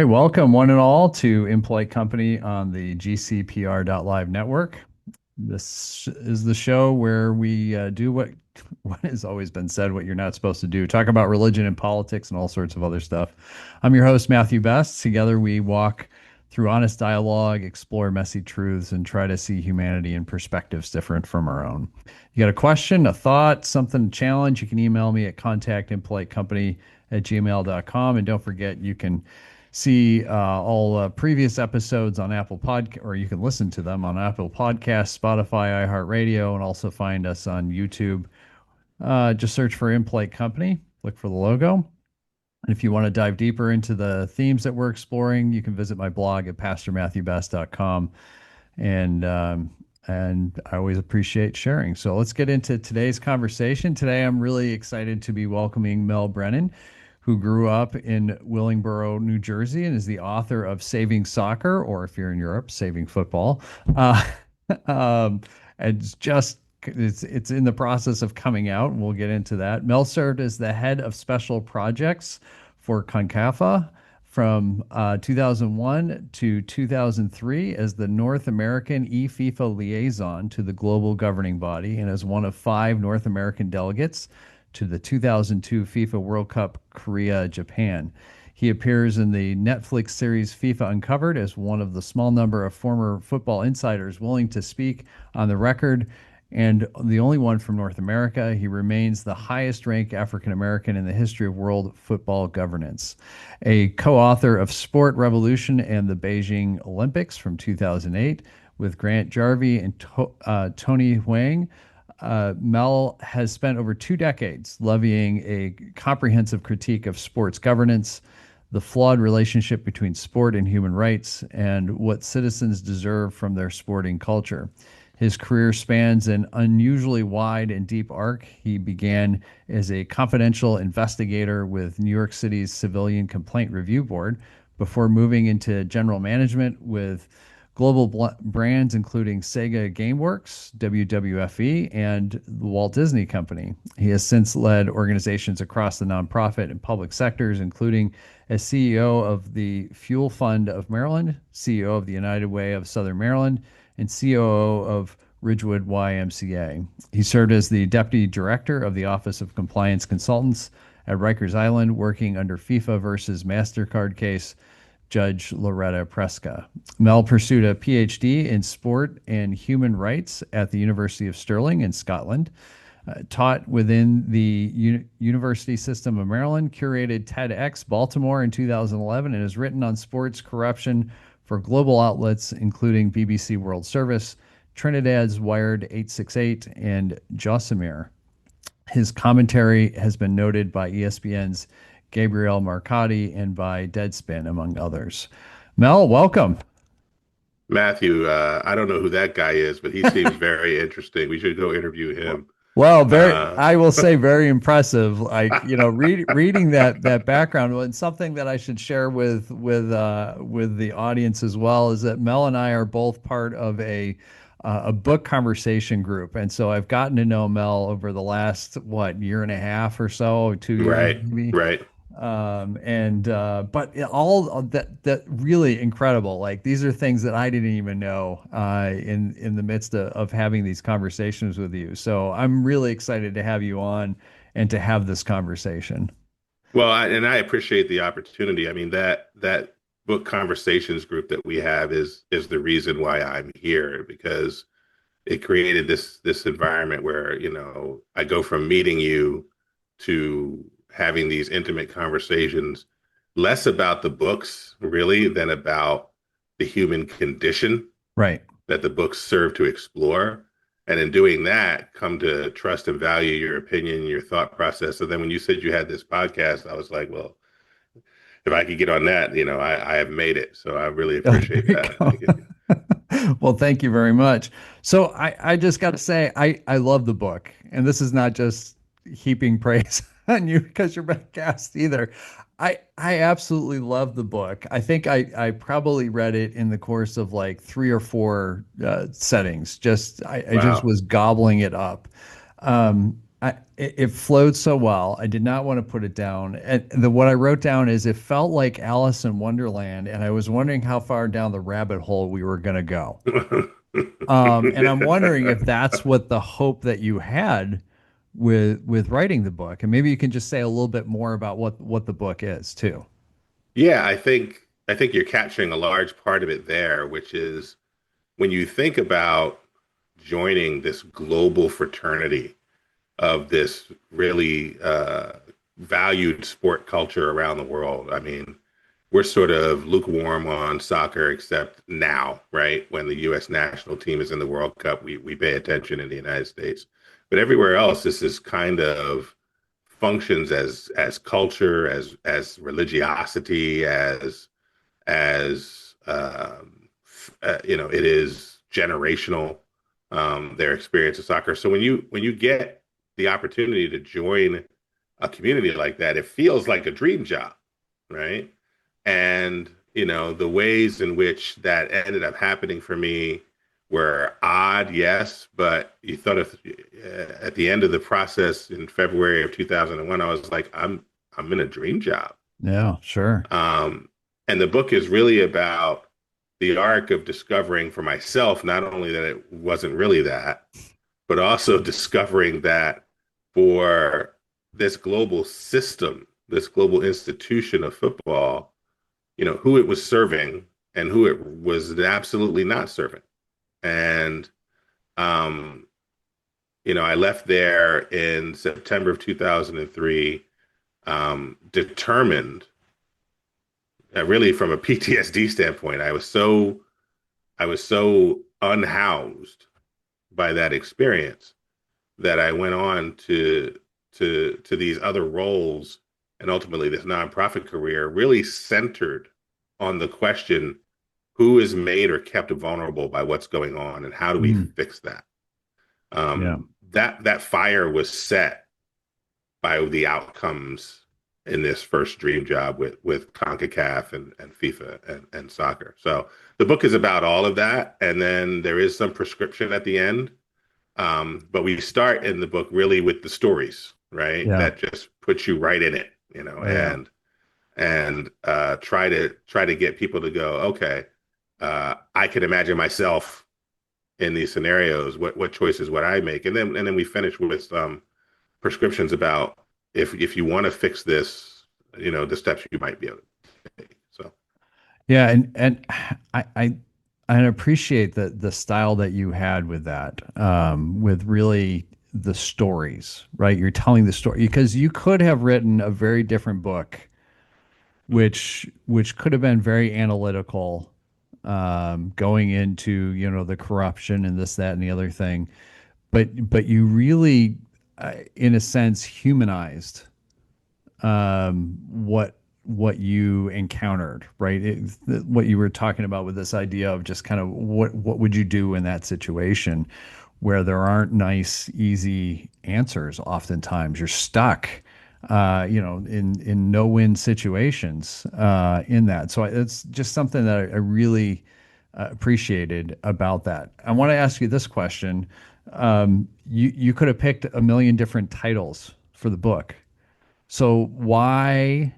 right, welcome one and all to Impolite Company on the GCPR.live network. This is the show where we do what has always been said, what you're not supposed to do. Talk about religion and politics and all sorts of other stuff. I'm your host, Matthew Best. Together we walk through honest dialogue, explore messy truths, and try to see humanity in perspectives different from our own. You got a question, a thought, something to challenge, you can email me at contactimpolitecompany@gmail.com. And don't forget, you can see all previous episodes on Apple Podcast, or you can listen to them on Apple Podcasts, Spotify, iHeartRadio, and also find us on YouTube. Just search for Impolite Company, look for the logo. And if you want to dive deeper into the themes that we're exploring, you can visit my blog at pastormatthewbest.com. And I always appreciate sharing. So let's get into today's conversation. Today, I'm really excited to be welcoming Mel Brennan, who grew up in Willingboro, New Jersey, and is the author of Saving Soccer, or if you're in Europe, Saving Football. Uh, and it's in the process of coming out, and we'll get into that. Mel served as the head of special projects for CONCACAF from 2001 to 2003 as the North American e-FIFA liaison to the global governing body, and as one of 5 North American delegates to the 2002 FIFA World Cup Korea, Japan. He appears in the Netflix series FIFA Uncovered as one of the small number of former football insiders willing to speak on the record, and the only one from North America. He remains the highest ranked African American in the history of world football governance. A co-author of Sport Revolution and the Beijing Olympics from 2008 with Grant Jarvie and Tony Huang. Mel has spent over 2 decades levying a comprehensive critique of sports governance, the flawed relationship between sport and human rights, and what citizens deserve from their sporting culture. His career spans an unusually wide and deep arc. He began as a confidential investigator with New York City's Civilian Complaint Review Board before moving into general management with global brands including Sega GameWorks, WWFE, and the Walt Disney Company. He has since led organizations across the nonprofit and public sectors, including as CEO of the Fuel Fund of Maryland, CEO of the United Way of Southern Maryland, and COO of Ridgewood YMCA. He served as the Deputy Director of the Office of Compliance Consultants at Rikers Island, working under FIFA versus MasterCard case Judge Loretta Preska. Mel pursued a PhD in sport and human rights at the University of Stirling in Scotland, taught within the University System of Maryland, curated TEDx Baltimore in 2011, and has written on sports corruption for global outlets, including BBC World Service, Trinidad's Wired 868, and Jossamir. His commentary has been noted by ESPN's Gabriel Marcotti and by Deadspin, among others. Mel, welcome. Matthew, I don't know who that guy is, but he seems very interesting. We should go interview him. Well, Uh, I will say very impressive. Like, reading that background, and something that I should share with the audience as well is that Mel and I are both part of a book conversation group, and so I've gotten to know Mel over the last year and a half or so, 2 years right, maybe. right. But all of that really incredible. Like, these are things that I didn't even know in the midst of having these conversations with you. So I'm really excited to have you on and to have this conversation. Well, and I appreciate the opportunity. I mean, that book conversations group that we have is the reason why I'm here, because it created this environment where, I go from meeting you to having these intimate conversations, less about the books really than about the human condition Right. that the books serve to explore. And in doing that, come to trust and value your opinion, your thought process. So then when you said you had this podcast, I was like, well, if I could get on that, I have made it. So I really Oh, appreciate there you that. go. Well, thank you very much. So I just got to say, I love the book, and this is not just heaping praise on you because you're my guest either. I absolutely love the book. I think I probably read it in the course of like 3 or 4 settings. I just Wow. was gobbling it up. it flowed so well. I did not want to put it down. And what I wrote down is it felt like Alice in Wonderland, and I was wondering how far down the rabbit hole we were going to go. And I'm wondering if that's what the hope that you had with writing the book, and maybe you can just say a little bit more about what the book is too. Yeah, I think you're capturing a large part of it there, which is when you think about joining this global fraternity of this really valued sport culture around the world. I mean, we're sort of lukewarm on soccer, except now, right? When the U.S. national team is in the World Cup, we pay attention in the United States. But everywhere else, this is kind of functions as culture, as religiosity, as it is generational, their experience of soccer. So when you get the opportunity to join a community like that, it feels like a dream job, right? And the ways in which that ended up happening for me were odd, yes, but you thought of at the end of the process in February of 2001, I was like, I'm in a dream job. Yeah, sure. Um, and the book is really about the arc of discovering for myself, not only that it wasn't really that, but also discovering that for this global system, this global institution of football, who it was serving and who it was absolutely not serving. And, um, I left there in September of 2003, determined, really from a PTSD standpoint, I was so unhoused by that experience that I went on to these other roles and ultimately this nonprofit career, really centered on the question, who is made or kept vulnerable by what's going on and how do we Mm, fix that? yeah. That fire was set by the outcomes in this first dream job with CONCACAF and FIFA and soccer. So the book is about all of that, and then there is some prescription at the end. But we start in the book really with the stories, right? Yeah. That just puts you right in it, Oh, yeah. and try to get people to go, okay, I can imagine myself in these scenarios. What choices would I make? And then we finish with some prescriptions about if you want to fix this, the steps you might be able to take. So Yeah, and I I appreciate the style that you had with that, with really the stories, right? You're telling the story because you could have written a very different book, which could have been very analytical, going into, the corruption and this, that, and the other thing. But you really, in a sense, humanized what you encountered, right? What you were talking about with this idea of just kind of what would you do in that situation where there aren't nice, easy answers. Oftentimes, you're stuck, in no-win situations in that. So it's just something that I really appreciated about that. I want to ask you this question. You could have picked a million different titles for the book. So why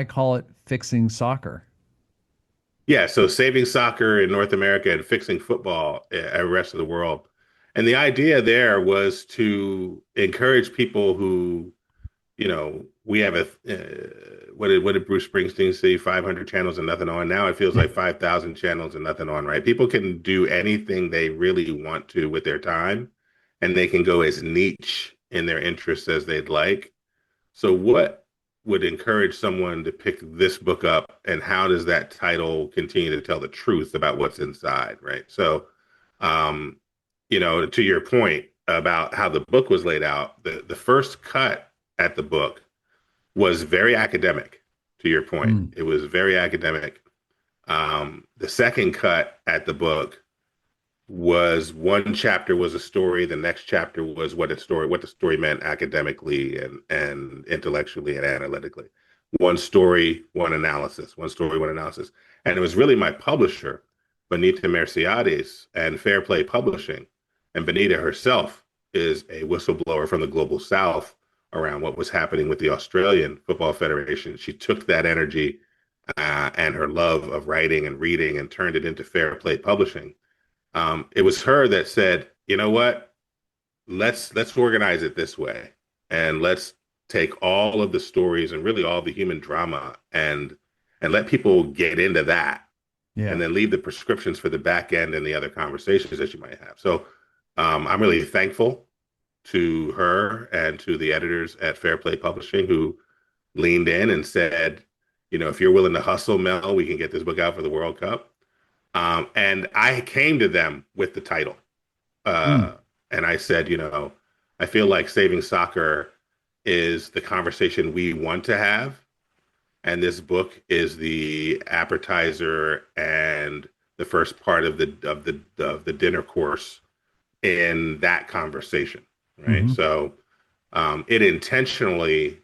call it fixing soccer? yeah, so saving soccer in North America and fixing football at the rest of the world. And the idea there was to encourage people who, we have what did Bruce Springsteen say? 500 channels and nothing on. Now it feels like 5,000 channels and nothing on, right? People can do anything they really want to with their time, and they can go as niche in their interests as they'd like. So what would encourage someone to pick this book up, and how does that title continue to tell the truth about what's inside, right? So, um, to your point about how the book was laid out, the first cut at the book was very academic, to your point. Mm, It was very academic. The second cut at the book was one chapter was a story, the next chapter was what the story meant academically and intellectually and analytically. One story, one analysis, one story, one analysis. And it was really my publisher, Benita Merciades and Fair Play Publishing, and Benita herself, is a whistleblower from the global South around what was happening with the Australian Football Federation. She took that energy and her love of writing and reading and turned it into Fair Play Publishing. It was her that said, you know what? Let's organize it this way, and let's take all of the stories and really all the human drama and let people get into that, and Yeah. then leave the prescriptions for the back end and the other conversations that you might have. So I'm really thankful to her and to the editors at Fair Play Publishing who leaned in and said, you know, if you're willing to hustle, Mel, we can get this book out for the World Cup. And I came to them with the title. Mm. Uh, and I said, you know, I feel like saving soccer is the conversation we want to have. And this book is the appetizer and the first part of the dinner course in that conversation, right? Hmm. So it intentionally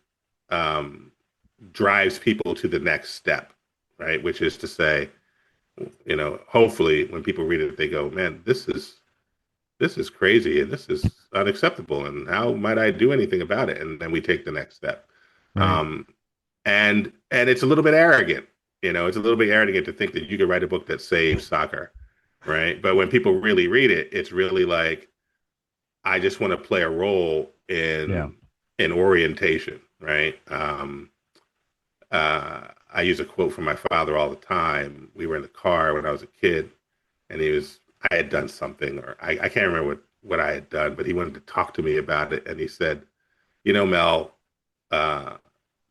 um, drives people to the next step, right? Which is to say, you know, hopefully when people read it, they go, "Man, this is crazy and this is unacceptable, and how might I do anything about it?" And then we take the next step. Right. Um, and it's a little bit arrogant, you know, it's a little bit arrogant to think that you could write a book that saves soccer, right? But when people really read it, it's really like I just want to play a role Yeah. in orientation, right? I use a quote from my father all the time. We were in the car when I was a kid, and I had done something, or I can't remember what I had done, but he wanted to talk to me about it, and he said, "You know, Mel, uh,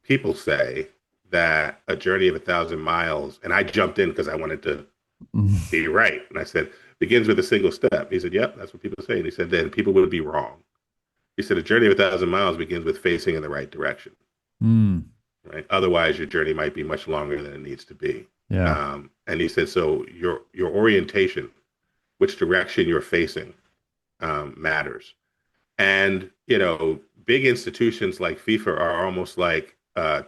people say that a journey of 1,000 miles," and I jumped in because I wanted to be right, and I said, "begins with a single step." He said, "Yep, that's what people say," and he said, "Then people would be wrong." He said, "A journey of 1,000 miles begins with facing in the right direction." Mm. Right? Otherwise, your journey might be much longer than it needs to be. Yeah. And he said, so your orientation, which direction you're facing, matters. And you know, big institutions like FIFA are almost like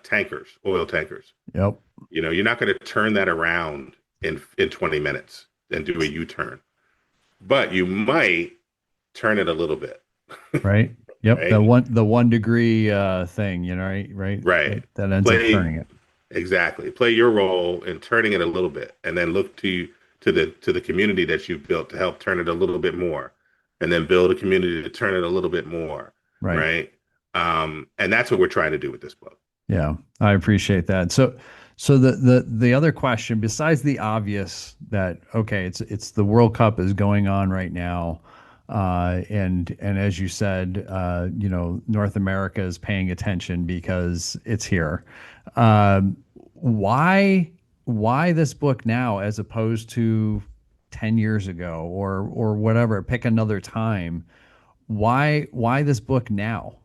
tankers, oil tankers. Yep. You know, you're not going to turn that around in 20 minutes and do a U-turn, but you might turn it a little bit, Right. Yep. right? The 1 degree thing, right? Right. Right. That ends up Play turning it. exactly. Play your role in turning it a little bit, and then look to the community that you've built to help turn it a little bit more, and then build a community to turn it a little bit more, Right. right? And that's what we're trying to do with this book. Yeah, I appreciate that. So the other question, besides the obvious that okay, it's the World Cup is going on right now, and as you said, North America is paying attention because it's here. Um, why why this book now as opposed to 10 years ago or whatever? Pick another time. Why this book now?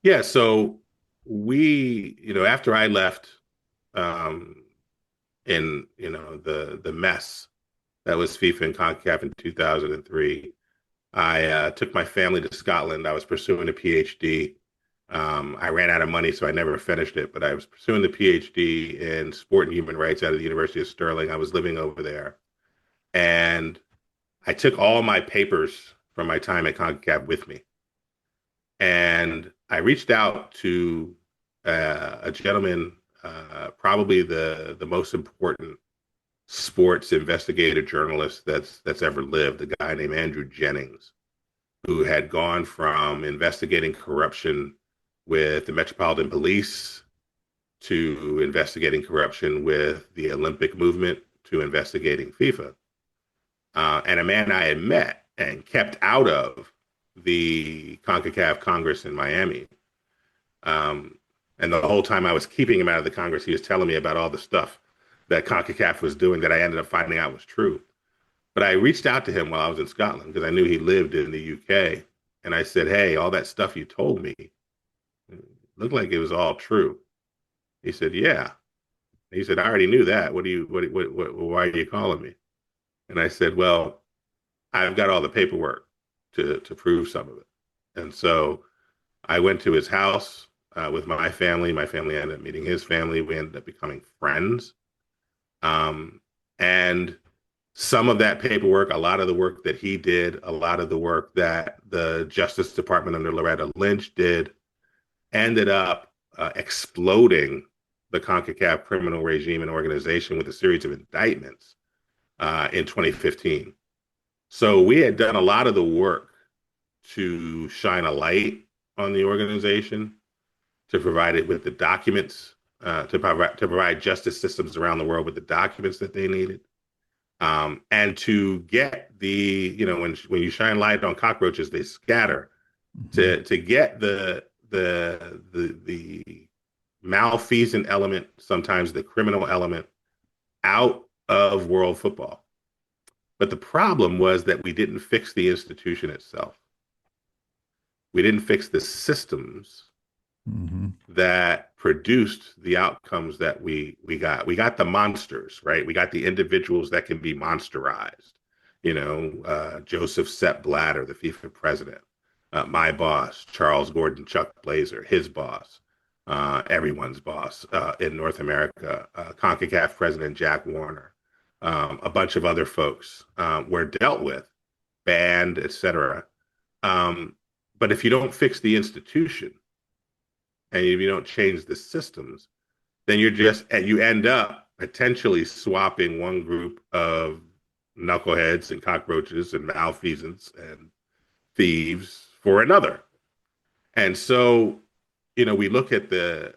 Yeah. So after I left, um, in the mess that was FIFA and CONCACAF in 2003. I took my family to Scotland. I was pursuing a PhD. I ran out of money, so I never finished it, but I was pursuing the PhD in sport and human rights out of the University of Stirling. I was living over there. And I took all my papers from my time at CONCACAF with me. And I reached out to a gentleman, probably the most important sports investigative journalist that's ever lived, a guy named Andrew Jennings, who had gone from investigating corruption with the Metropolitan Police to investigating corruption with the Olympic movement to investigating FIFA. And a man I had met and kept out of the CONCACAF Congress in Miami. Um, and the whole time I was keeping him out of the Congress, he was telling me about all the stuff that CONCACAF was doing that I ended up finding out was true. But I reached out to him while I was in Scotland because I knew he lived in the UK. And I said, hey, all that stuff you told me looked like it was all true. He said, yeah. He said, I already knew that. Why are you calling me? And I said, well, I've got all the paperwork to prove some of it. And so I went to his house with my family. My family ended up meeting his family. We ended up becoming friends. Um, and Some of that paperwork, a lot of the work that he did, a lot of the work that the Justice Department under Loretta Lynch did, ended up exploding the CONCACAF criminal regime and organization with a series of indictments in 2015. So we had done a lot of the work to shine a light on the organization, to provide it with the documents, to provide justice systems around the world with the documents that they needed, and to get when you shine light on cockroaches, they scatter. Mhm. To get the malfeasant element, sometimes the criminal element, out of world football. But the problem was that we didn't fix the institution itself. We didn't fix the systems Mhm. that produced the outcomes that we got. We got the monsters, right? We got the individuals that can be monsterized. Joseph Sepp Blatter, the FIFA president, my boss, Charles Gordon Chuck Blazer, his boss, everyone's boss in North America, CONCACAF president Jack Warner, a bunch of other folks were dealt with, banned, etc. Um, but if you don't fix the institution, and if you don't change the systems, then you end up potentially swapping one group of knuckleheads and cockroaches and malfeasants and thieves for another. And so, we look at the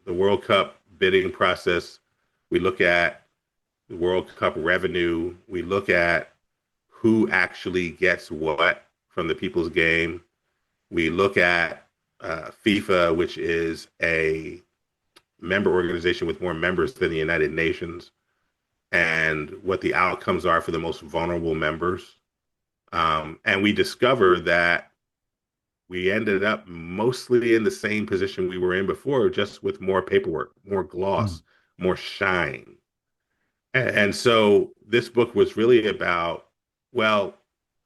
World Cup bidding process. We look at the World Cup revenue. We look at who actually gets what from the people's game. We look at FIFA, which is a member organization with more members than the United Nations, and what the outcomes are for the most vulnerable members. And we discover that we ended up mostly in the same position we were in before, just with more paperwork, more Mm. gloss, more shine. And so this book was really about, well,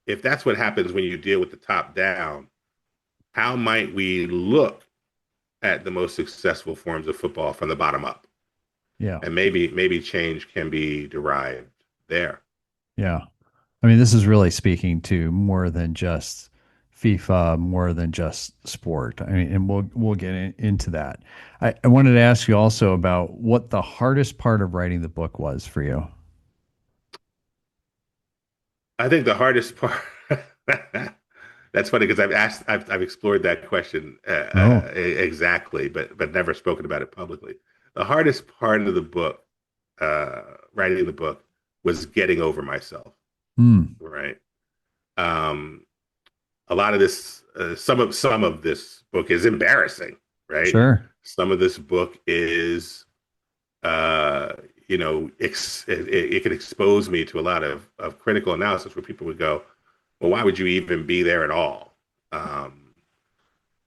if that's what happens when you deal with the top down, how might we look at the most successful forms of football from the bottom up? Yeah. And maybe change can be derived there. Yeah. I mean, this is really speaking to more than just FIFA, more than just sport. I mean, and we'll get into that. I wanted to ask you also about what the hardest part of writing the book was for you. I think the hardest part. That's funny because I've explored that question Oh. exactly, but never spoken about it publicly. The hardest part of the book, writing the book, was getting over myself. Hmm. Right. Um, a lot of this, some of this book is embarrassing. Right. Sure. Some of this book is uh, it could expose me to a lot of critical analysis where people would go, well, why would you even be there at all? Um,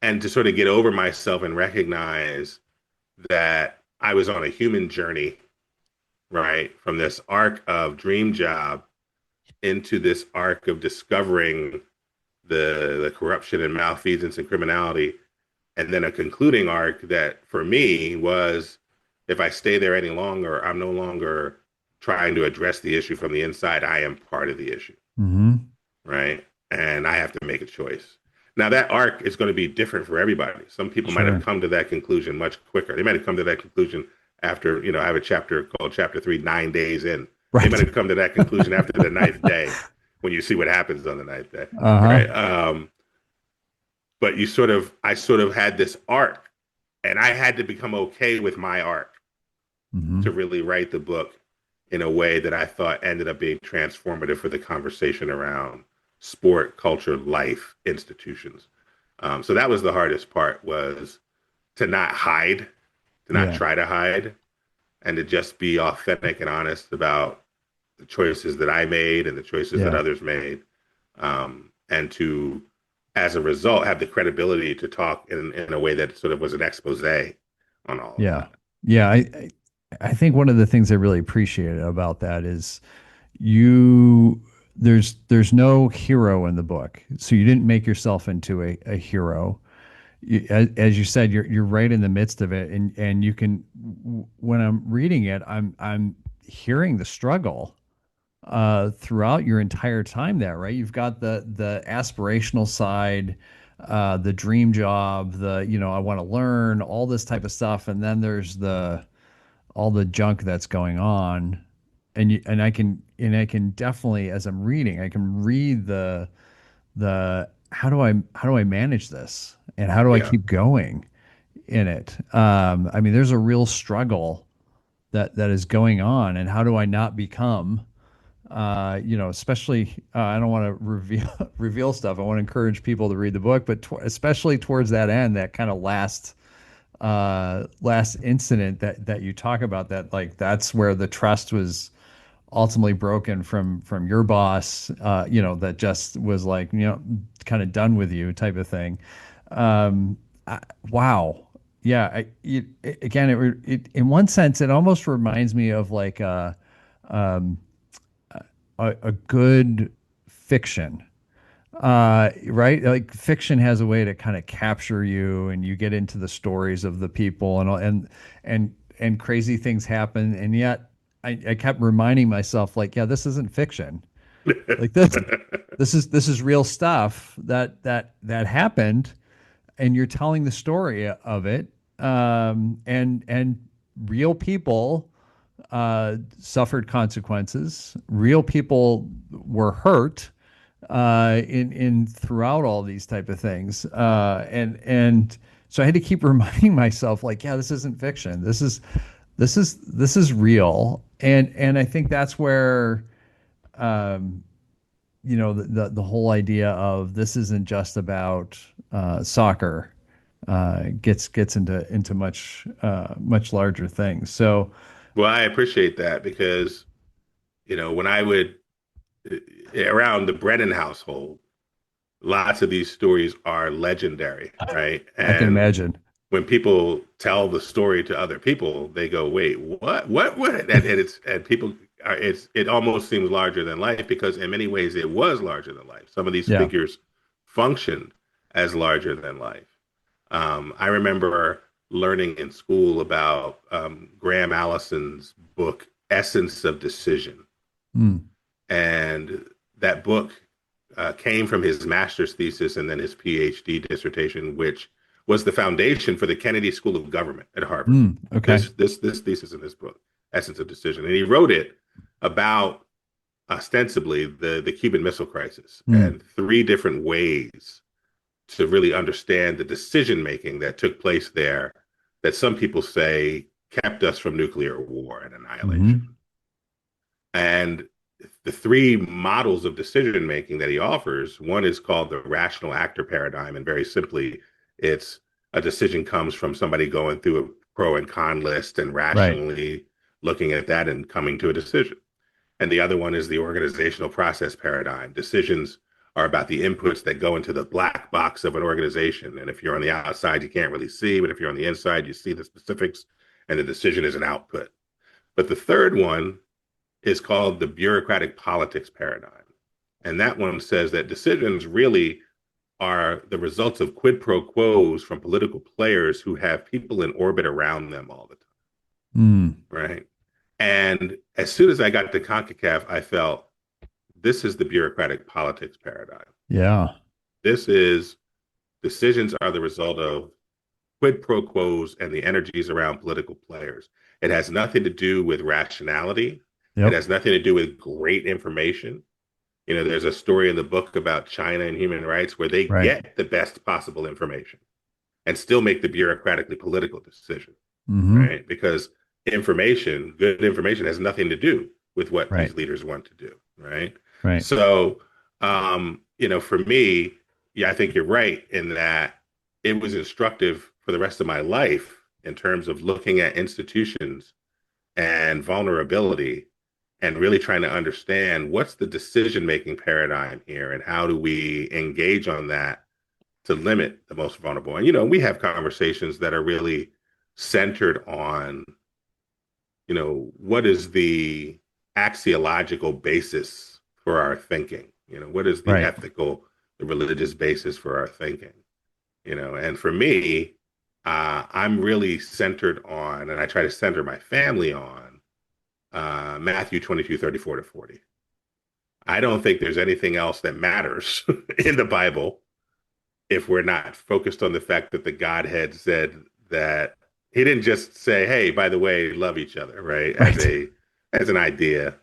and to sort of get over myself and recognize that I was on a human journey, right? From this arc of dream job into this arc of discovering the corruption and malfeasance and criminality, and then a concluding arc that for me was, if I stay there any longer, I'm no longer trying to address the issue from the inside. I am part of the issue, Hmm. right? And I have to make a choice. Now that arc is going to be different for everybody. Some people might have Sure. come to that conclusion much quicker. They might have come to that conclusion after, I have a chapter called Chapter 3, 9 days in. They might Right. have come to that conclusion after the ninth day, when you see what happens on the ninth day, Uh-huh. right? But I sort of had this arc, and I had to become okay with my arc to Hmm. really write the book in a way that I thought ended up being transformative for the conversation around sport, culture, life, institutions. So that was the hardest part, was to not hide, to not Yeah. try to hide, and to just be authentic and honest about the choices that I made and the choices that Yeah. others made, and to, as a result, have the credibility to talk in a way that sort of was an expose on all of Yeah. that. Yeah. I think one of the things I really appreciate about that is you there's no hero in the book. So you didn't make yourself into a hero. As you said, you're right in the midst of it, and you can when I'm reading it, I'm hearing the struggle. throughout your entire time there, right? You've got the aspirational side, the dream job, the I want to learn all this type of stuff, and then there's the all the junk that's going on, and I can definitely, as I'm reading, I can read the how do I manage this, and how do I Yeah. keep going in it. I mean, there's a real struggle that is going on, and how do I not become especially I don't want to reveal reveal stuff. I want to encourage people to read the book, but especially towards that end, that kind of last incident that you talk about, that like that's where the trust was ultimately broken from your boss, that just was like, kind of done with you type of thing. Um, wow. Yeah. Again, in one sense, it almost reminds me of like um, a good fiction, right? Like fiction has a way to kind of capture you, and you get into the stories of the people, and crazy things happen, and yet I kept reminding myself, like, yeah, this isn't fiction. Like this is real stuff that happened, and you're telling the story of it, and real people suffered consequences. Real people were hurt in throughout all these type of things, and so I had to keep reminding myself, like, yeah, this isn't fiction. This is real, and I think that's where um, the whole idea of this isn't just about soccer gets into much larger things. So Well, I appreciate that because, when I would around the Brennan household, lots of these stories are legendary, right? I can And imagine. when people tell the story to other people, they go, "Wait, what?" And people are it almost seems larger than life because in many ways it was larger than life. Some of these Yeah. figures functioned as larger than life. I remember learning in school about Graham Allison's book Essence of Decision, Mm. and that book came from his master's thesis and then his PhD dissertation, which was the foundation for the Kennedy School of Government at Harvard. Mm. Okay. This thesis in this book, Essence of Decision, and he wrote it about ostensibly the Cuban Missile Crisis Mm. and three different ways to really understand the decision making that took place there that some people say kept us from nuclear war and annihilation. Hmm. And the three models of decision making that he offers, one is called the rational actor paradigm. And very simply, it's a decision comes from somebody going through a pro and con list and Right. rationally looking at that and coming to a decision. And the other one is the organizational process paradigm. Decisions are about the inputs that go into the black box of an organization. And if you're on the outside, you can't really see, but if you're on the inside, you see the specifics, and the decision is an output. But the third one is called the bureaucratic politics paradigm. And that one says that decisions really are the results of quid pro quos from political players who have people in orbit around them all the time, Mm. right? And as soon as I got to CONCACAF, I felt this is the bureaucratic politics paradigm. Yeah. This is decisions are the result of quid pro quos and the energies around political players. It has nothing to do with rationality. It Yep. has nothing to do with great information. There's a story in the book about China and human rights where they Right. get the best possible information and still make the bureaucratically political decision, Hmm. right? Because good information, has nothing to do with what Right. these leaders want to do, right? Right. So, for me, yeah, I think you're right in that it was instructive for the rest of my life in terms of looking at institutions and vulnerability and really trying to understand what's the decision making paradigm here and how do we engage on that to limit the most vulnerable. And we have conversations that are really centered on what is the axiological basis for our thinking, what is the Right. ethical, the religious basis for our thinking. And for me, I'm really centered on, and I try to center my family on Matthew 22:34 to 40. I don't think there's anything else that matters in the Bible if we're not focused on the fact that the Godhead said that he didn't just say, "Hey, by the way, love each other," right? Right. As an idea.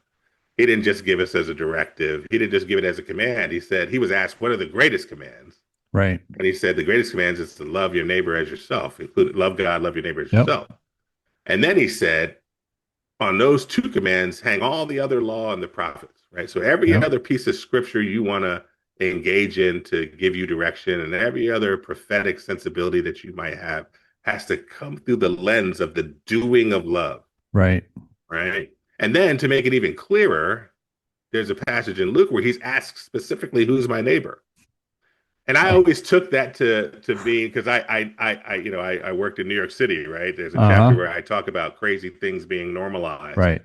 He didn't just give us as a directive. He didn't just give it as a command. He said he was asked, "What are the greatest commands?" Right. And he said the greatest commands is to love your neighbor as yourself, include love God, love your neighbor as Yep. yourself. And then he said, on those two commands hang all the other law and the prophets, right? So every Yep. other piece of scripture you want to engage in to give you direction, and every other prophetic sensibility that you might have has to come through the lens of the doing of love, Right. right? And then to make it even clearer, there's a passage in Luke where he's asked specifically, "Who's my neighbor?" And I Right. always took that to be because I worked in New York City, right? There's a chapter Uh-huh. where I talk about crazy things being normalized. Right.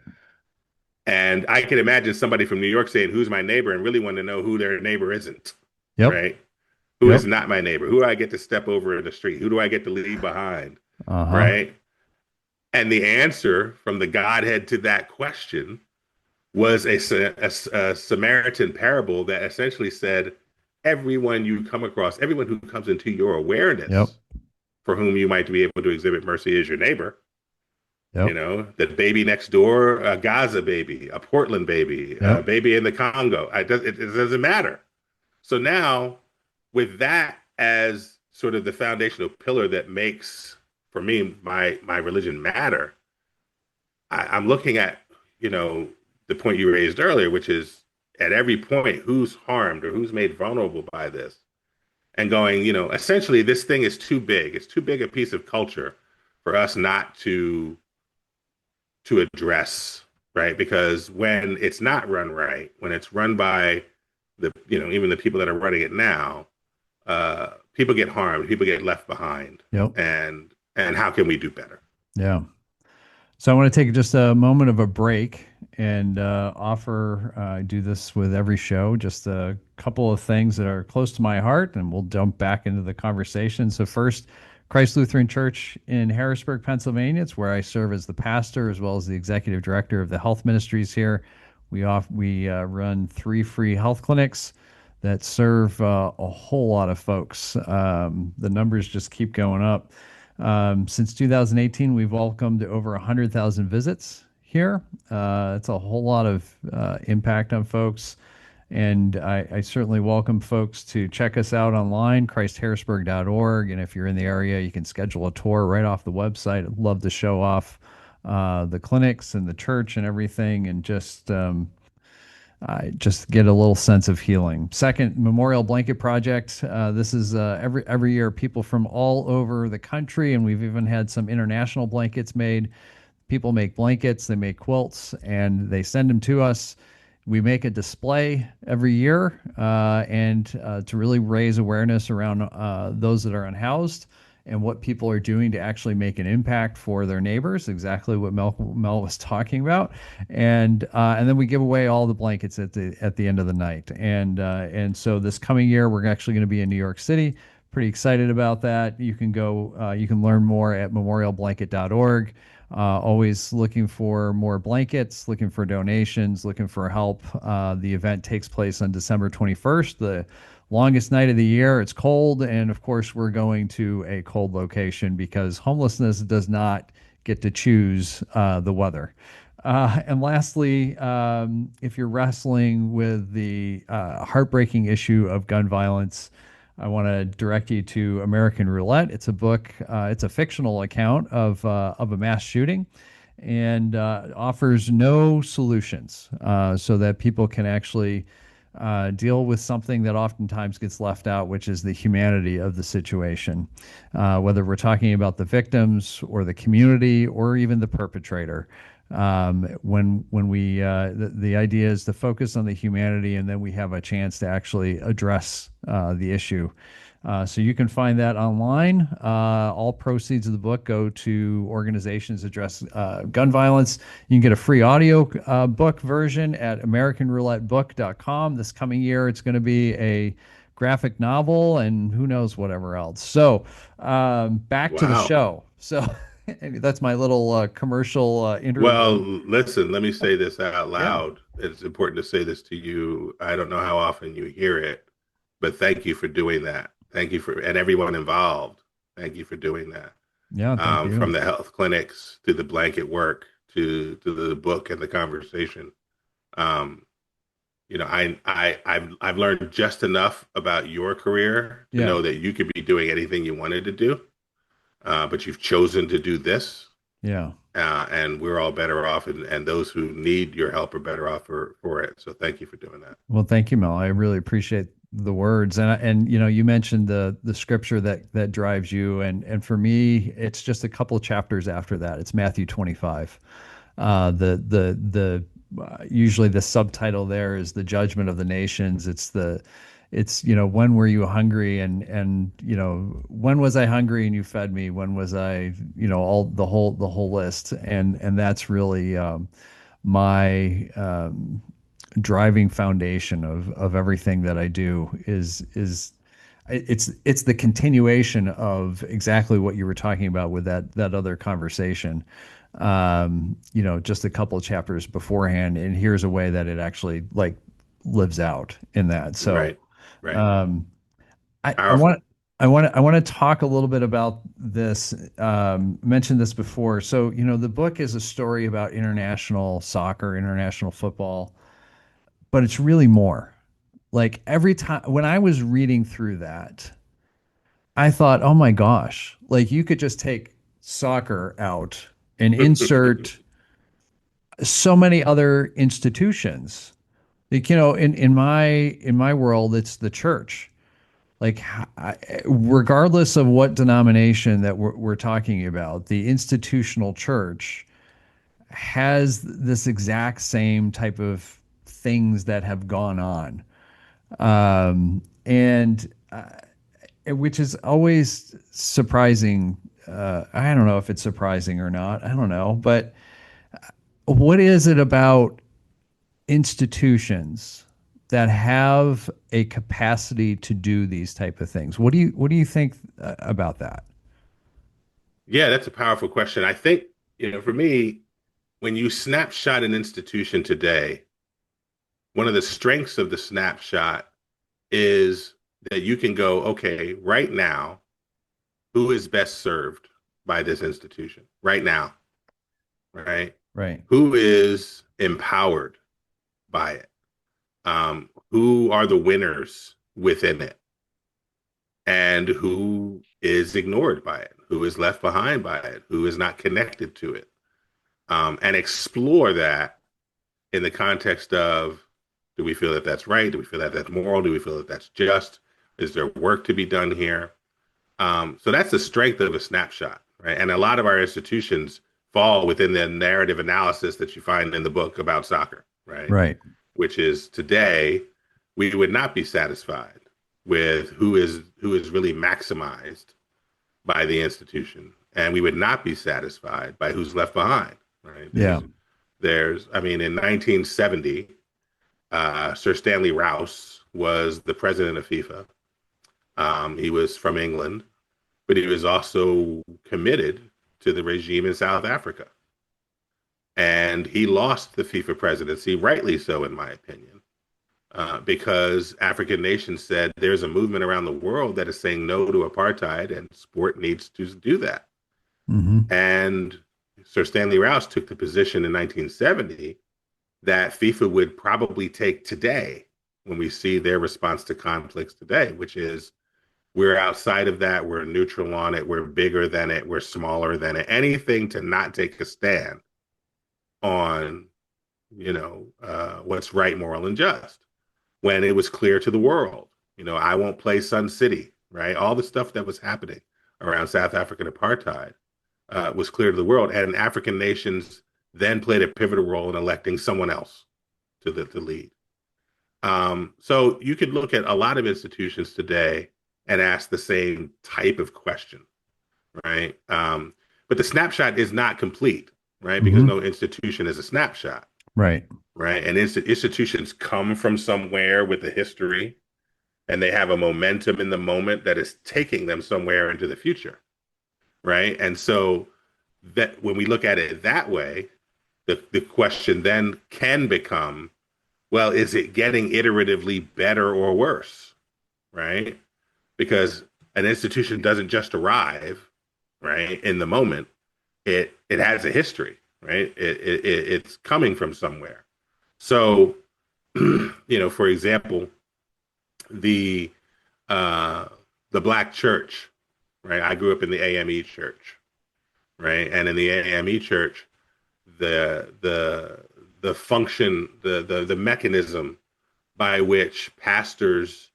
And I can imagine somebody from New York saying, "Who's my neighbor?" and really want to know who their neighbor isn't, Yep. right? Who is Yep. not my neighbor? Who do I get to step over in the street? Who do I get to leave behind, Uh-huh. right? And the answer from the Godhead to that question was a Samaritan parable that essentially said, everyone you come across, everyone who comes into your Yep. awareness for whom you might be able to exhibit mercy is your neighbor. You Yep. know, the baby next door, a Gaza baby, a Portland baby, a Yep. baby in the Congo. It doesn't matter. So now, with that as sort of the foundational pillar that makes, for me, my religion matter, I'm looking at, you know, the point you raised earlier, which is at every point, who's harmed or who's made vulnerable by this, and going, essentially, this thing is too big. It's too big a piece of culture for us not to address, right? Because when it's not run right, when it's run by even the people that are running it now, people get harmed, people get left behind, Yep. and how can we do better? Yeah. So I want to take just a moment of a break and offer, I do this with every show, just a couple of things that are close to my heart, and we'll jump back into the conversation. So, first, Christ Lutheran Church in Harrisburg, Pennsylvania. It's where I serve as the pastor as well as the executive director of the health ministries here. We run 3 free health clinics that serve a whole lot of folks. The numbers just keep going up. Since 2018, we've welcomed over 100,000 visits here. It's a whole lot of impact on folks. And I certainly welcome folks to check us out online, christharrisburg.org. And if you're in the area, you can schedule a tour right off the website. I'd love to show off the clinics and the church and everything, and just get a little sense of healing. Second, Memorial Blanket Project. This is every year people from all over the country, and we've even had some international blankets made. People make blankets, they make quilts, and they send them to us. We make a display every year, and to really raise awareness around those that are unhoused and what people are doing to actually make an impact for their neighbors. Exactly what Mel was talking about, and then we give away all the blankets at the end of the night. And so this coming year, we're actually going to be in New York City. Pretty excited about that. You can go, you can learn more at memorialblanket.org. Always looking for more blankets, looking for donations, looking for help. The event takes place on December 21st, the longest night of the year. It's cold, and of course, we're going to a cold location because homelessness does not get to choose the weather. And lastly, if you're wrestling with the heartbreaking issue of gun violence, I want to direct you to American Roulette. It's a book. It's a fictional account of a mass shooting, and offers no solutions, so that people can actually deal with something that oftentimes gets left out, which is the humanity of the situation. Whether we're talking about the victims or the community or even the perpetrator. When we the idea is to focus on the humanity, and then we have a chance to actually address the issue. So you can find that online. All proceeds of the book go to organizations that address gun violence. You can get a free audio book version at AmericanRouletteBook.com. This coming year, it's going to be a graphic novel and who knows whatever else. So back to the Wow. show. So That's my little commercial Well, interlude. listen, let me say this out Yeah. loud. It's important to say this to you. I don't know how often you hear it, but thank you for doing that. Thank you for, and everyone involved. Thank you for doing that. Yeah. Thank From you. the health clinics to the blanket work to the book and the conversation. Um, I've learned just enough about your career to Yeah. know that you could be doing anything you wanted to do, but you've chosen to do this, Yeah. and we're all better off, and those who need your help are better off for it. So thank you for doing that. Well, thank you, Mel. I really appreciate the words, and you know, you mentioned the scripture that drives you, and for me, it's just a couple of chapters after that. It's Matthew 25. The usually the subtitle there is the judgment of the nations. It's you know, when were you hungry, and you know, when was I hungry and you fed me? When was I, you know, all the whole list, and that's really my driving foundation of everything that I do is it's the continuation of exactly what you were talking about with that other conversation. You know, just a couple of chapters beforehand, and here's a way that it actually like lives out in that. So Right, right. um, I Powerful. want I want to talk a little bit about this. Mentioned this before. So you know, the book is a story about international soccer, international football, but it's really more. Like every time when I was reading through that, I thought, oh my gosh, like you could just take soccer out and insert so many other institutions. Like, you know, in my world, it's the church. Like, regardless of what denomination that we're talking about, the institutional church has this exact same type of things that have gone on. And which is always surprising. I don't know if it's surprising or not. I don't know, but what is it about institutions that have a capacity to do these type of things? What do you think about that? Yeah, that's a powerful question. I think, for me, when you snapshot an institution today, one of the strengths of the snapshot is that you can go, okay, right now, who is best served by this institution right now, right? Right. Who is empowered by it? Who are the winners within it? And who is ignored by it? Who is left behind by it? Who is not connected to it? And explore that in the context of, do we feel that that's right? Do we feel that that's moral? Do we feel that that's just? Is there work to be done here? So that's the strength of a snapshot, right? And a lot of our institutions fall within the narrative analysis that you find in the book about soccer, right? Right. Which is today we would not be satisfied with who is really maximized by the institution, and we would not be satisfied by who's left behind, right? Yeah. I mean, in 1970, Sir Stanley Rouse was the president of FIFA. He was from England, but he was also committed to the regime in South Africa. And he lost the FIFA presidency, rightly so, in my opinion, because African nations said there's a movement around the world that is saying no to apartheid, and sport needs to do that. Hmm. And Sir Stanley Rouse took the position in 1970 that FIFA would probably take today when we see their response to conflicts today, which is we're outside of that, we're neutral on it, we're bigger than it, we're smaller than it. Anything to not take a stand on, what's right, moral, and just. When it was clear to the world, I won't play Sun City, right? All the stuff that was happening around South African apartheid was clear to the world, and African nations then played a pivotal role in electing someone else to the lead. So you could look at a lot of institutions today and ask the same type of question, right? But the snapshot is not complete, right? Because Hmm. no institution is a snapshot, Right. right? And institutions come from somewhere with a history, and they have a momentum in the moment that is taking them somewhere into the future, right? And so that when we look at it that way, the question then can become, well, is it getting iteratively better or worse, right? Because an institution doesn't just arrive, right, in the moment. It has a history, right? It's coming from somewhere. So, for example, the uh, the black church, right? I grew up in the AME church, right? And in the AME church, the the function, the mechanism by which pastors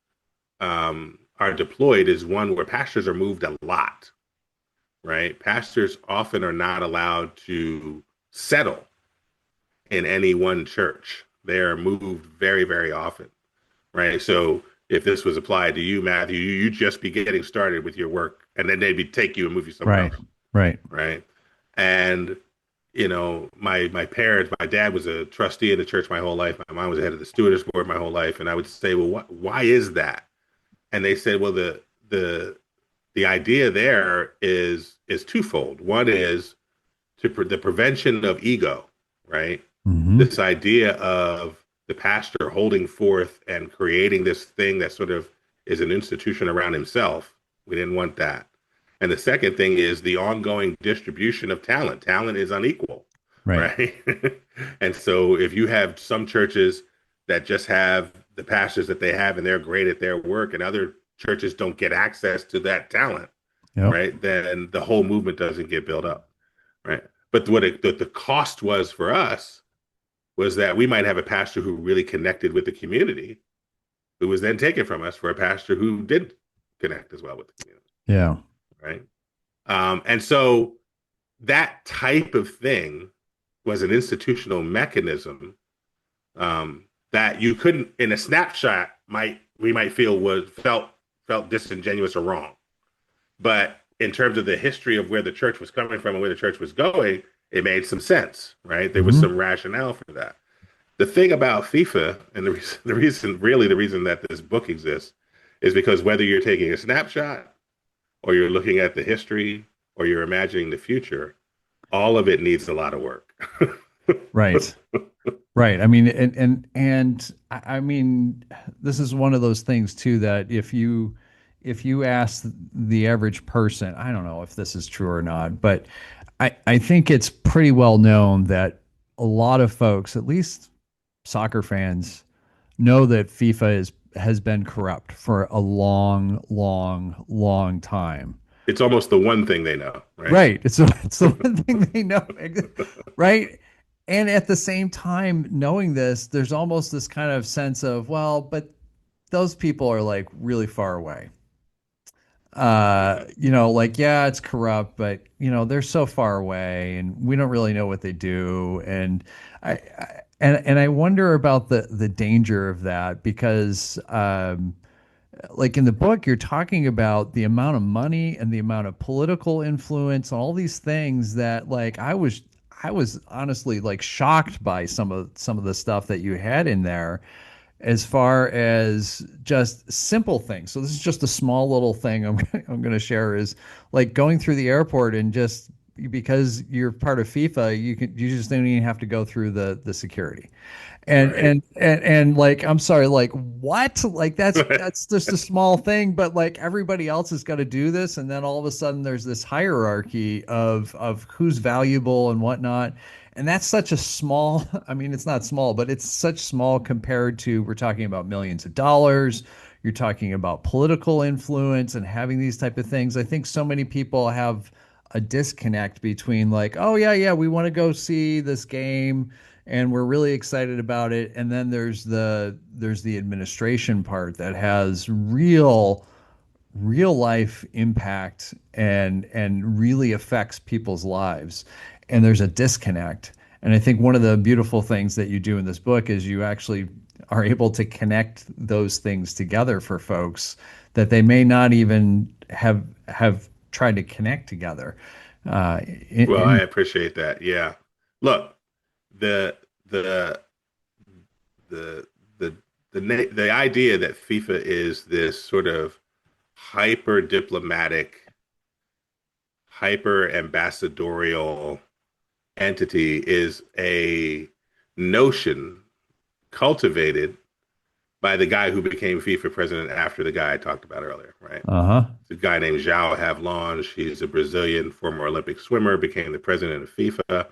are deployed is one where pastors are moved a lot, right? Pastors often are not allowed to settle in any one church. They are moved very, very often, right? So if this was applied to you, Matthew, you'd just be getting started with your work, and then they'd be take you and move you somewhere Right. else, Right. right? And my parents, my dad was a trustee in the church my whole life. My mom was the head of the stewardess board my whole life, and I would say, well, why is that? And they said, well, the the idea there is twofold. One is the prevention of ego, right? Hmm. This idea of the pastor holding forth and creating this thing that sort of is an institution around himself. We didn't want that. And the second thing is the ongoing distribution of talent. Talent is unequal, Right. right? And so if you have some churches that just have the pastors that they have and they're great at their work, and other churches don't get access to that talent, Yep. right? Then the whole movement doesn't get built up, right? But the cost was for us was that we might have a pastor who really connected with the community, who was then taken from us for a pastor who didn't connect as well with the community, Yeah. right? And so that type of thing was an institutional mechanism that you couldn't, in a snapshot, might feel was felt disingenuous or wrong. But in terms of the history of where the church was coming from and where the church was going, it made some sense, right? There was Hmm. some rationale for that. The thing about FIFA, and the reason that this book exists, is because whether you're taking a snapshot or you're looking at the history or you're imagining the future, all of it needs a lot of work. Right. Right. I mean, I mean, this is one of those things too that if you ask the average person, I don't know if this is true or not, but I think it's pretty well known that a lot of folks, at least soccer fans, know that FIFA is has been corrupt for a long, long, long time. It's almost the one thing they know, right? Right. It's the one thing they know, right? And at the same time, knowing this, there's almost this kind of sense of, well, but those people are like really far away. Yeah. Like, yeah, it's corrupt, but they're so far away and we don't really know what they do. And and I wonder about the danger of that because like in the book, you're talking about the amount of money and the amount of political influence and all these things that like I was honestly like shocked by some of the stuff that you had in there as far as just simple things. So this is just a small little thing I'm going to share is like going through the airport and just because you're part of FIFA, you just don't even have to go through the security. And Right. like I'm sorry, like what? Like that's just a small thing, but like everybody else has got to do this, and then all of a sudden there's this hierarchy of who's valuable and whatnot. And that's such a small, I mean, it's not small, but it's such small compared to we're talking about millions of dollars. You're talking about political influence and having these type of things. I think so many people have a disconnect between like, oh yeah, yeah, we want to go see this game and we're really excited about it. And then there's the administration part that has real life impact and really affects people's lives. And there's a disconnect. And I think one of the beautiful things that you do in this book is you actually are able to connect those things together for folks that they may not even have tried to connect together. Well, I In, appreciate that. Yeah. Look, the the the the the idea that FIFA is this sort of hyper diplomatic, hyper ambassadorial entity is a notion cultivated by the guy who became FIFA president after the guy I talked about earlier, right? Uh-huh. It's a guy named João Havelange. He's a Brazilian former Olympic swimmer, became the president of FIFA.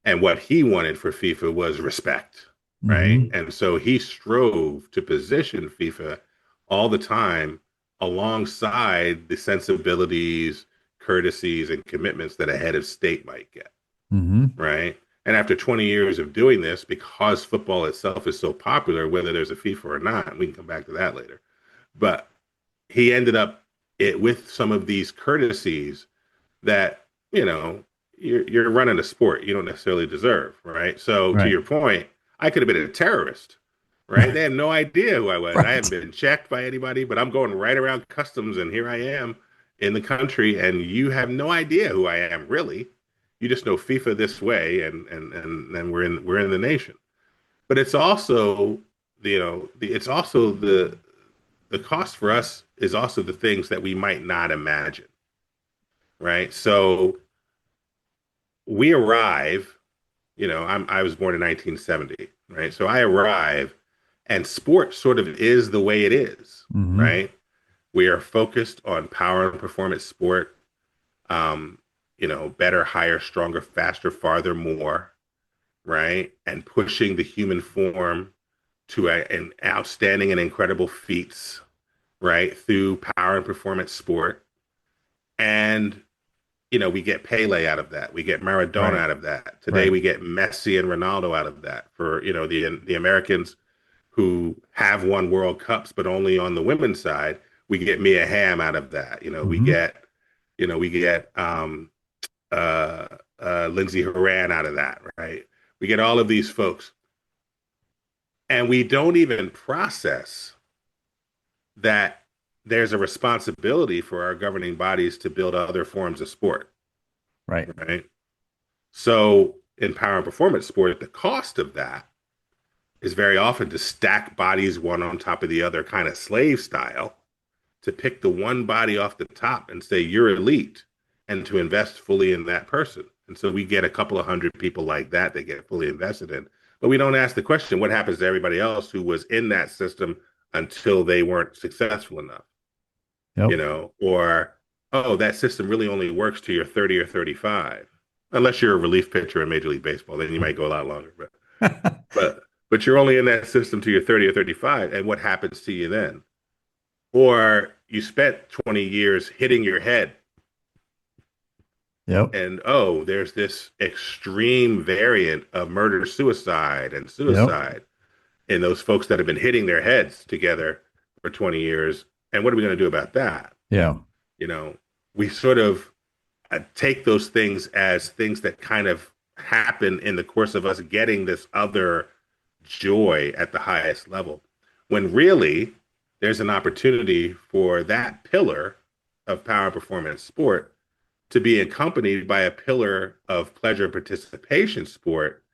And what he wanted for FIFA was respect, right? Mm-hmm. And so he strove to position FIFA all the time alongside the sensibilities, courtesies, and commitments that a head of state might get, Mm-hmm. right? And after 20 years of doing this, because football itself is so popular, whether there's a FIFA or not, we can come back to that later. But he ended up with some of these courtesies that, you know, you're running a sport you don't necessarily deserve, right? So to Right. your point, I could have been a terrorist, right? They have no idea who I was. I haven't Right. been checked by anybody, but I'm going right around customs, and here I am in the country, and you have no idea who I am, really. You just know FIFA this way, and we're in the nation. But it's also, it's also the cost for us is also the things that we might not imagine, right? So we arrive, I was born in 1970, right? So I arrive and sport sort of is the way it is, Mm-hmm. right? We are focused on power and performance sport, better, higher, stronger, faster, farther, more, right? And pushing the human form to an outstanding and incredible feats, right? Through power and performance sport. And we get Pele out of that. We get Maradona Right. out of that. Today Right. we get Messi and Ronaldo out of that. For the Americans who have won World Cups, but only on the women's side, we get Mia Hamm out of that. Mm-hmm. We get uh, Lindsey Horan out of that, right? We get all of these folks, and we don't even process that there's a responsibility for our governing bodies to build other forms of sport, Right. right? So in power and performance sport, the cost of that is very often to stack bodies one on top of the other, kind of slave style, to pick the one body off the top and say, you're elite, and to invest fully in that person. And so we get a couple of hundred people like that get fully invested in. But we don't ask the question, what happens to everybody else who was in that system until they weren't successful enough? Yep. Or, oh, that system really only works to your 30 or 35. Unless you're a relief pitcher in Major League Baseball, then you might go a lot longer. But but you're only in that system to your 30 or 35. And what happens to you then? Or you spent 20 years hitting your head, Yep. and oh, there's this extreme variant of murder, suicide, and Yep. suicide in those folks that have been hitting their heads together for 20 years. And what are we going to do about that? Yeah. You know, we sort of take those things as things that kind of happen in the course of us getting this other joy at the highest level, when really there's an opportunity for that pillar of power performance sport to be accompanied by a pillar of pleasure participation sport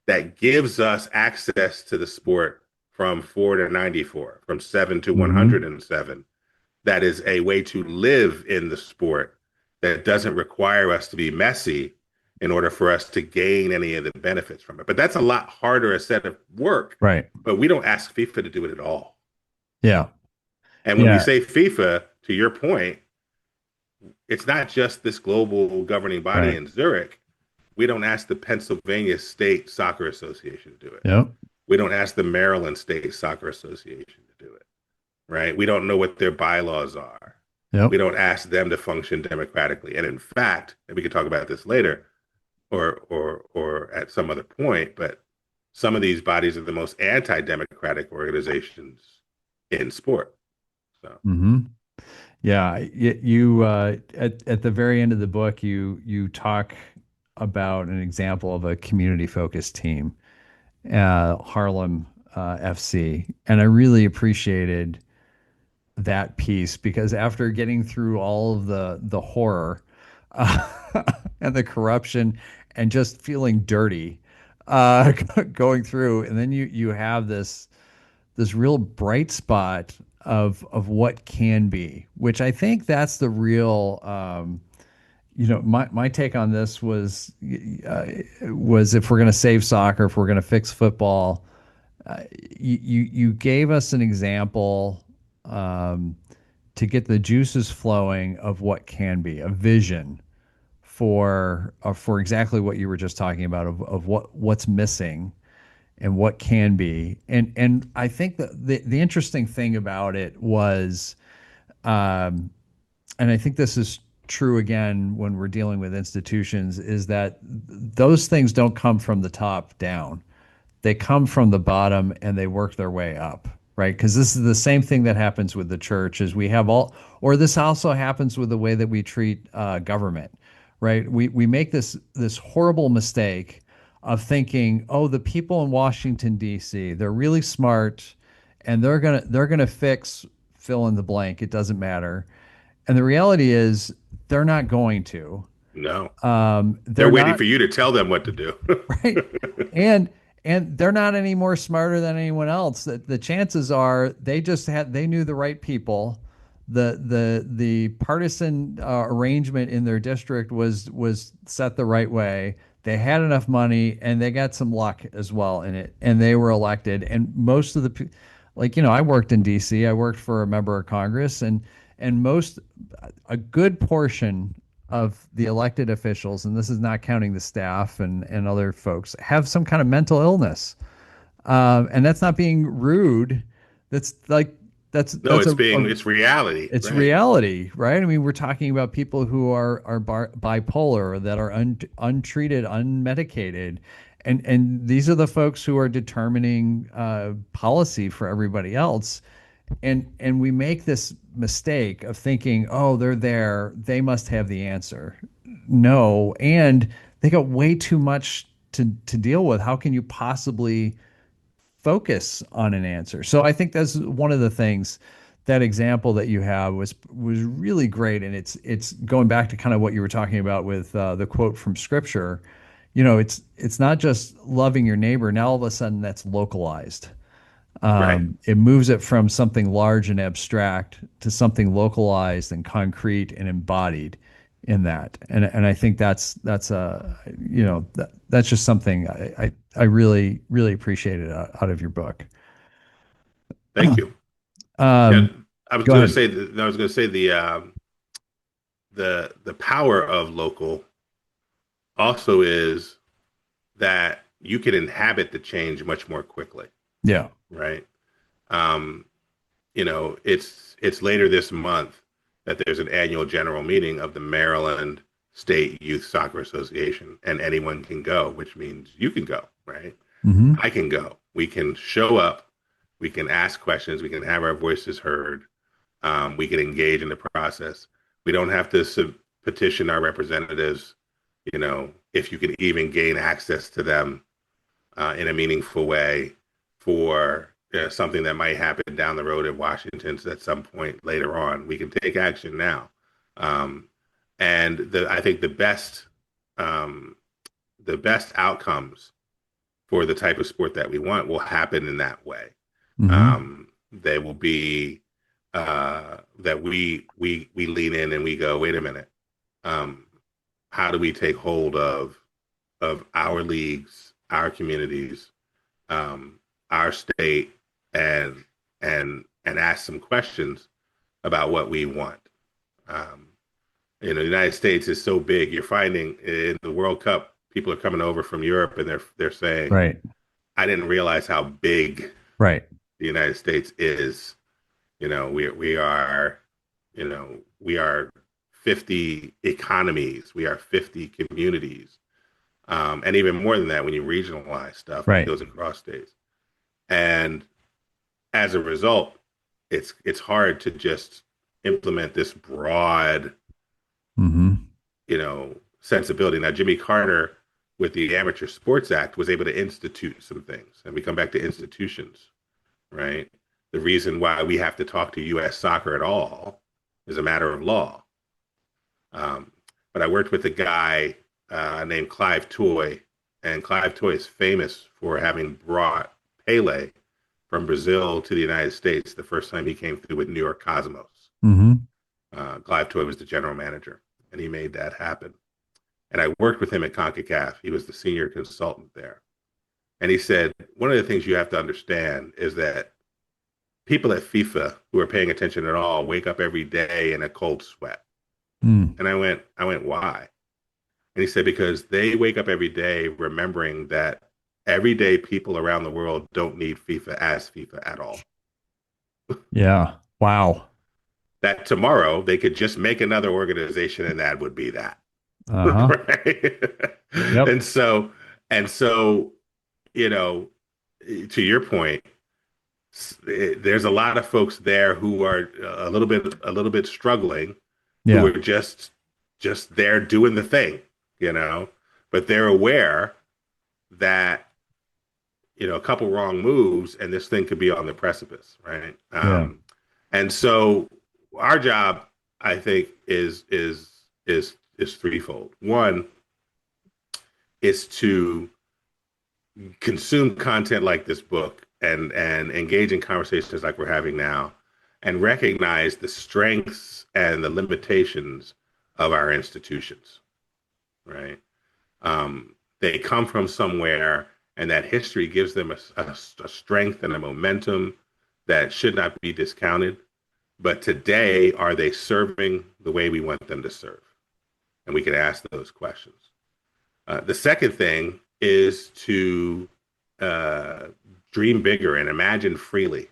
that gives us access to the sport from 4 to 94, from 7 to Mm-hmm. 107. That is a way to live in the sport that doesn't require us to be messy in order for us to gain any of the benefits from it. But that's a lot harder a set of work. Right. But we don't ask FIFA to do it at all. Yeah. And when we Yeah. say FIFA, to your point, it's not just this global governing body Right. in Zurich. We don't ask the Pennsylvania State Soccer Association to do it. Yep. We don't ask the Maryland State Soccer Association to do it, right? We don't know what their bylaws are. We Yep. don't ask them to function democratically. And in fact, and we can talk about this later or at some other point, but some of these bodies are the most anti-democratic organizations in sport. So, Mm-hmm. Yeah. You at the very end of the book, you talk about an example of a community focused team, Harlem FC, and I really appreciated that piece because after getting through all of the horror uh, and the corruption and just feeling dirty going through, and then you have this real bright spot of what can be, which I think that's the real my take on this was if we're going to save soccer, if we're going to fix football, you gave us an example um, to get the juices flowing of what can be a vision for exactly what you were just talking about of what's missing and what can be. And I think that the interesting thing about it was, um, and I think this is true again when we're dealing with institutions, is that those things don't come from the top down. They come from the bottom and they work their way up, right? Because this is the same thing that happens with the church is we have all, or this also happens with the way that we treat government, right? We make this horrible mistake of thinking, oh, the people in Washington D.C. they're really smart and they're gonna fix fill in the blank. It doesn't matter. And the reality is they're not going to. No, they're They're waiting not for you to tell them what to do. right. And they're not any more smarter than anyone else. The chances are they knew the right people. The partisan arrangement in their district was set the right way. They had enough money and they got some luck as well in it, and they were elected. And most of the like I worked in D.C. I worked for a member of Congress, and most a good portion of the elected officials, and this is not counting the staff and other folks, have some kind of mental illness. And that's not being rude. That's like No, that's a it's reality, it's right? reality, right? I mean, we're talking about people who are bipolar, that are untreated, unmedicated, and these are the folks who are determining policy for everybody else. And we make this mistake of thinking, oh, they're there, they must have the answer. No, and they got way too much to deal with. How can you possibly focus on an answer? So I think that's one of the things. That example that you have was really great, and it's going back to kind of what you were talking about with the quote from Scripture. It's not just loving your neighbor. Now all of a sudden that's localized. Right. It moves it from something large and abstract to something localized and concrete and embodied in that. And I think that's that's just something I really really appreciated out of your book. Thank you. Yeah, Um, Go ahead. I was going to say the power of local also is that you can inhabit the change much more quickly, Yeah. right? Um, it's later this month that there's an annual general meeting of the Maryland State Youth Soccer Association, and anyone can go, which means you can go, right? Hmm. I can go. We can show up. We can ask questions. We can have our voices heard. We can engage in the process. We don't have to petition our representatives, if you can even gain access to them in a meaningful way for something that might happen down the road in Washington at some point later on. We can take action now. Um, and I think um, the best outcomes for the type of sport that we want will happen in that way. Hmm. They will be that we lean in and we go, wait a minute, um, how do we take hold of our leagues, our communities, um, our state, and and ask some questions about what we want. Um, the United States is so big. You're finding in the World Cup, people are coming over from Europe and they're saying, Right. "I didn't realize how big Right. the United States is." We are, we are 50 economies, we are 50 communities, and even more than that when you regionalize stuff that Right. goes across states. And as a result, it's hard to just implement this broad, Hmm. sensibility. Now, Jimmy Carter, with the Amateur Sports Act, was able to institute some things, and we come back to institutions, right? The reason why we have to talk to U.S. soccer at all is a matter of law. Um, but I worked with a guy named Clive Toy, and Clive Toy is famous for having brought Pele from Brazil to the United States the first time he came through with New York Cosmos. Hmm. Clive Toy was the general manager. and he made that happen. And I worked with him at CONCACAF. He was the senior consultant there. And he said, one of the things you have to understand is that people at FIFA who are paying attention at all wake up every day in a cold sweat. Mm. And I went, why? And he said, because they wake up every day remembering that everyday people around the world don't need FIFA as FIFA at all. Yeah. Wow. That tomorrow they could just make another organization and that would be that. Uh-huh. Right. Yep. and so, and so, you know, to your point, there's a lot of folks there who are a little bit struggling, who Yeah. are just there doing the thing, you know, but they're aware that a couple wrong moves and this thing could be on the precipice, right? Yeah. And so our job, I think, is threefold. One is to consume content like this book and engage in conversations like we're having now, and recognize the strengths and the limitations of our institutions, right? They come from somewhere, and that history gives them a strength and a momentum that should not be discounted. But today, are they serving the way we want them to serve? And we can ask those questions. The second thing is to uh, dream bigger and imagine freely,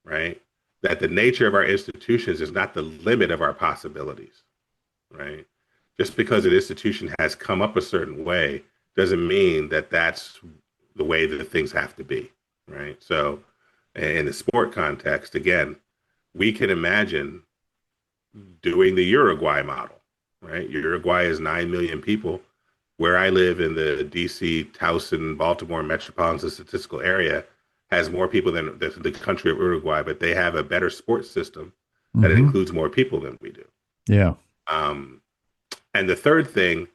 right? That the nature of our institutions is not the limit of our possibilities, right? Just because an institution has come up a certain way doesn't mean that that's the way that things have to be, right? So, in the sport context, again, we can imagine doing the Uruguay model, right? Uruguay is 9 million people. Where I live in the DC, Towson, Baltimore metropolitan statistical area has more people than the country of Uruguay, but they have a better sports system that Mm-hmm. includes more people than we do. Yeah. Um, and the third thing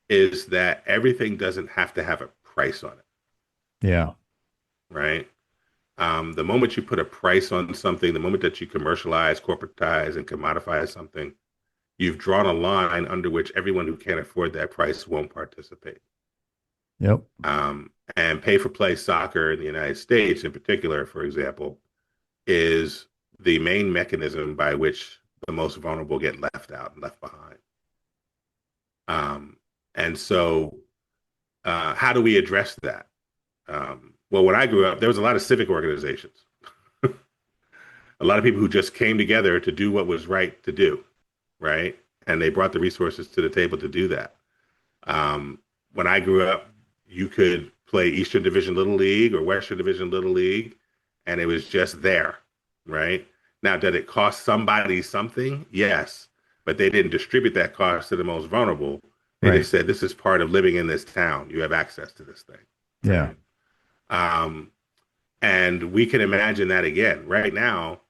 is that everything doesn't have to have a price on it, Yeah. right? The moment you put a price on something, the moment that you commercialize, corporatize, and commodify something, you've drawn a line under which everyone who can't afford that price won't participate. Yep. And pay for play soccer in the United States, in particular, for example, is the main mechanism by which the most vulnerable get left out and left behind. Um, and so, how do we address that? Well, when I grew up, there was a lot of civic organizations, a lot of people who just came together to do what was right to do, right? And they brought the resources to the table to do that. When I grew up, you could play Eastern Division Little League or Western Division Little League, and it was just there, right? Now, did it cost somebody something? Yes, but they didn't distribute that cost to the most vulnerable. They Right. just said, this is part of living in this town. You have access to this thing, Yeah. right? Um, and we can imagine that again. Right now,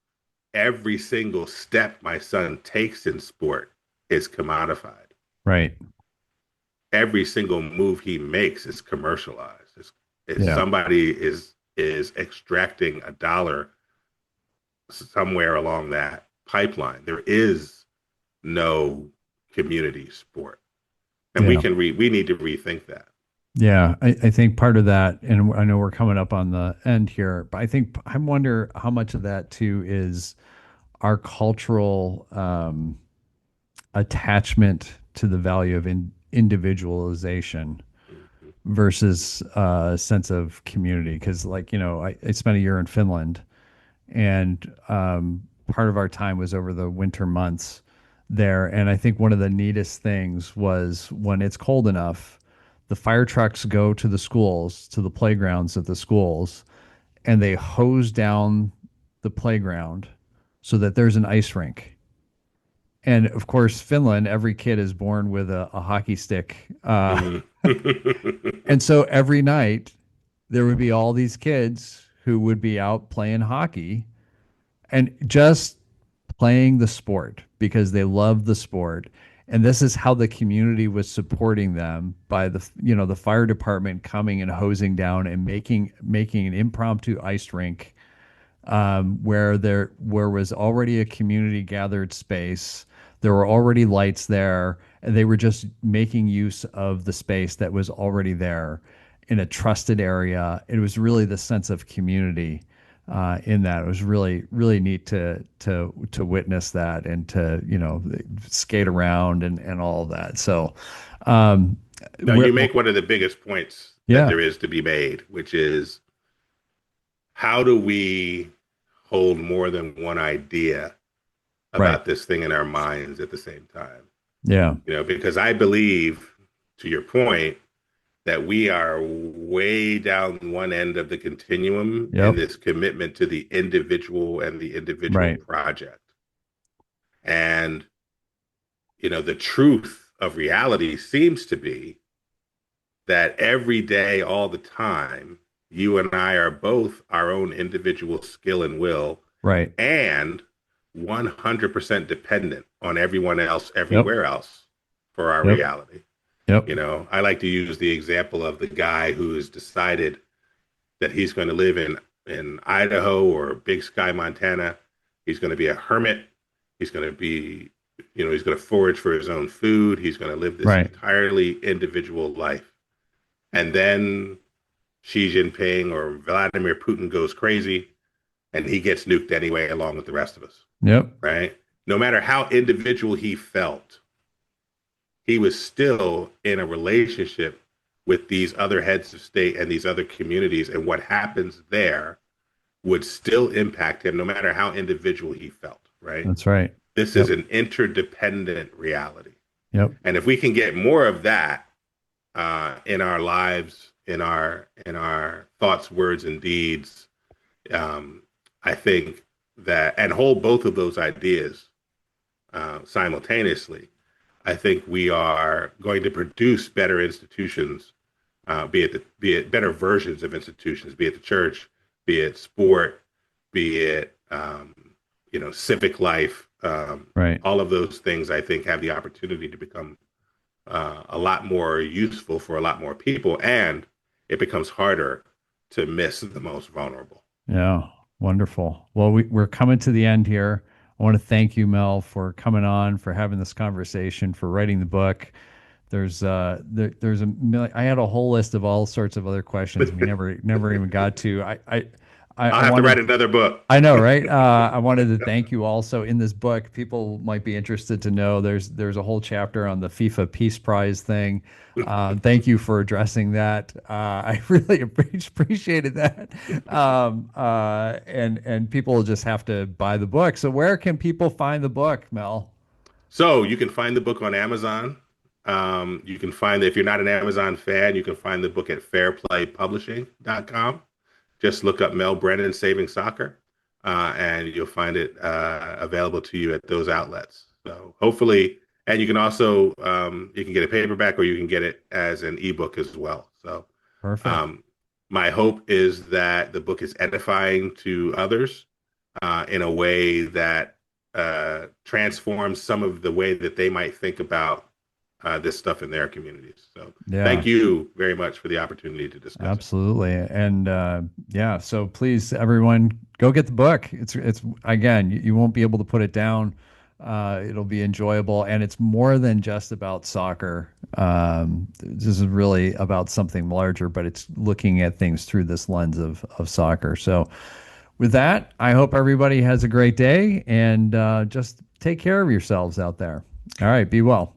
every single step my son takes in sport is commodified. Right. Every single move he makes is commercialized. If Yeah. somebody is extracting a dollar somewhere along that pipeline, there is no community sport, and we Yeah. can we need to rethink that. Yeah. I think part of that, and I know we're coming up on the end here, but I wonder how much of that too is our cultural attachment to the value of individualization Mhm. versus a sense of community. Because, like, I spent a year in Finland, and part of our time was over the winter months there. And I think one of the neatest things was when it's cold enough, the fire trucks go to the schools, to the playgrounds of the schools, and they hose down the playground so that there's an ice rink. And of course, Finland, every kid is born with a hockey stick. Mhm. And so every night there would be all these kids who would be out playing hockey and just playing the sport because they love the sport. And this is how the community was supporting them by the fire department coming and hosing down and making an impromptu ice rink where was already a community gathered space. There were already lights there, and they were just making use of the space that was already there in a trusted area. It was really the sense of community in that. It was really, really neat to witness that and to, skate around and all of that. So, um, No, you make one of the biggest points that yeah, there is to be made, which is how do we hold more than one idea right. about this thing in our minds at the same time? Yeah. Because I believe, to your point, that we are way down one end of the continuum in Yep. this commitment to the individual and the individual Right. project. And, the truth of reality seems to be that every day, all the time, you and I are both our own individual skill and will Right. and 100% dependent on everyone else, Yep. everywhere else for our Yep. reality. Yep. I like to use the example of the guy who has decided that he's going to live in Idaho or Big Sky, Montana. He's going to be a hermit. He's going to be, he's going to forage for his own food. He's going to live this Right. entirely individual life. And then Xi Jinping or Vladimir Putin goes crazy and he gets nuked anyway, along with the rest of us, Yep. right? No matter how individual he felt, he was still in a relationship with these other heads of state and these other communities. And what happens there would still impact him no matter how individual he felt, right? That's right. This is Yep. an interdependent reality. Yep. And if we can get more of that in our lives, in our thoughts, words, and deeds, I think that, and hold both of those ideas simultaneously, I think we are going to produce better institutions, be it better versions of institutions, be it the church, be it sport, be it civic life. Right. All of those things I think have the opportunity to become a lot more useful for a lot more people, and it becomes harder to miss the most vulnerable. Yeah. Wonderful. Well, we're coming to the end here. I want to thank you, Mel, for coming on, for having this conversation, for writing the book. There's a million. I had a whole list of all sorts of other questions we never even got to. I I'll have to write wanted. another book. I know, right? I wanted to thank you also in this book. People might be interested to know there's a whole chapter on the FIFA Peace Prize thing. Thank you for addressing that. I really appreciated that. And people will just have to buy the book. So where can people find the book, Mel? So you can find the book on Amazon. You can find if you're not an Amazon fan, you can find the book at fairplaypublishing.com. Just look up Mel Brennan Saving Soccer, and you'll find it available to you at those outlets. So hopefully, and you can also you can get a paperback or you can get it as an ebook as well. So Perfect. um, my hope is that the book is edifying to others in a way that transforms some of the way that they might think about this stuff in their communities. So thank Yeah. you very much for the opportunity to discuss it. Absolutely. And yeah, so please everyone go get the book. It's again, you won't be able to put it down. It'll be enjoyable and it's more than just about soccer. This is really about something larger, but it's looking at things through this lens of soccer. So with that, I hope everybody has a great day and just take care of yourselves out there. All right, be well.